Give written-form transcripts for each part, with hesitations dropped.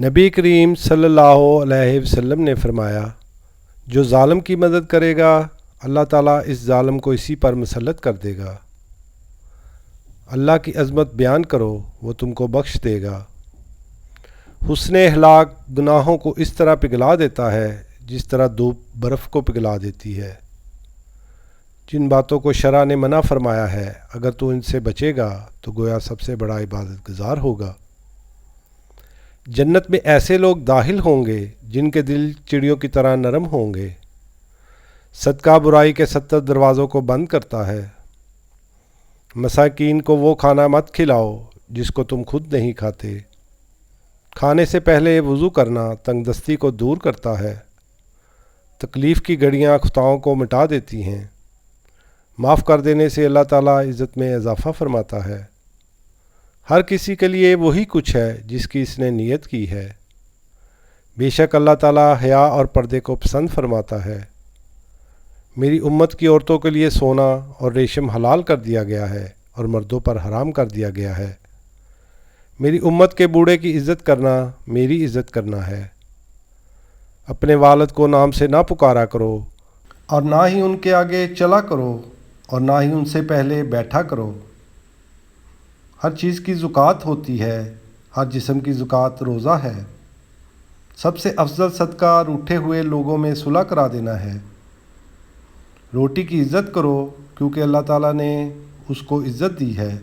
نبی کریم صلی اللہ علیہ وسلم نے فرمایا، جو ظالم کی مدد کرے گا اللہ تعالیٰ اس ظالم کو اسی پر مسلط کر دے گا۔ اللہ کی عظمت بیان کرو، وہ تم کو بخش دے گا۔ حسن اخلاق گناہوں کو اس طرح پگھلا دیتا ہے جس طرح دھوپ برف کو پگھلا دیتی ہے۔ جن باتوں کو شرع نے منع فرمایا ہے اگر تو ان سے بچے گا تو گویا سب سے بڑا عبادت گزار ہوگا۔ جنت میں ایسے لوگ داخل ہوں گے جن کے دل چڑیوں کی طرح نرم ہوں گے۔ صدقہ برائی کے 70 دروازوں کو بند کرتا ہے۔ مساکین کو وہ کھانا مت کھلاؤ جس کو تم خود نہیں کھاتے۔ کھانے سے پہلے وضو کرنا تنگ دستی کو دور کرتا ہے۔ تکلیف کی گھڑیاں خطاؤں کو مٹا دیتی ہیں۔ معاف کر دینے سے اللہ تعالیٰ عزت میں اضافہ فرماتا ہے۔ ہر کسی کے لیے وہی کچھ ہے جس کی اس نے نیت کی ہے۔ بے شک اللہ تعالیٰ حیا اور پردے کو پسند فرماتا ہے۔ میری امت کی عورتوں کے لیے سونا اور ریشم حلال کر دیا گیا ہے اور مردوں پر حرام کر دیا گیا ہے۔ میری امت کے بوڑھے کی عزت کرنا میری عزت کرنا ہے۔ اپنے والد کو نام سے نہ پکارا کرو اور نہ ہی ان کے آگے چلا کرو اور نہ ہی ان سے پہلے بیٹھا کرو۔ ہر چیز کی زکوٰۃ ہوتی ہے، ہر جسم کی زکوٰۃ روزہ ہے۔ سب سے افضل صدقہ روٹھے ہوئے لوگوں میں صلح کرا دینا ہے۔ روٹی کی عزت کرو کیونکہ اللہ تعالیٰ نے اس کو عزت دی ہے۔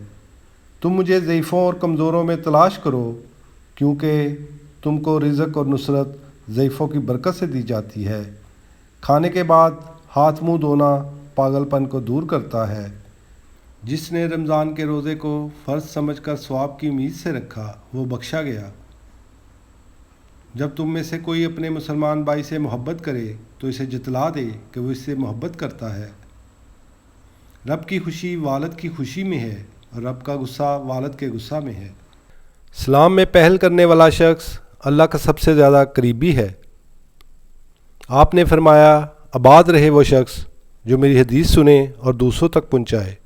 تم مجھے ضعیفوں اور کمزوروں میں تلاش کرو کیونکہ تم کو رزق اور نصرت ضعیفوں کی برکت سے دی جاتی ہے۔ کھانے کے بعد ہاتھ منہ دھونا پاگل پن کو دور کرتا ہے۔ جس نے رمضان کے روزے کو فرض سمجھ کر ثواب کی امید سے رکھا وہ بخشا گیا۔ جب تم میں سے کوئی اپنے مسلمان بھائی سے محبت کرے تو اسے جتلا دے کہ وہ اس سے محبت کرتا ہے۔ رب کی خوشی والد کی خوشی میں ہے اور رب کا غصہ والد کے غصہ میں ہے۔ اسلام میں پہل کرنے والا شخص اللہ کا سب سے زیادہ قریبی ہے۔ آپ نے فرمایا، آباد رہے وہ شخص جو میری حدیث سنے اور دوسروں تک پہنچائے۔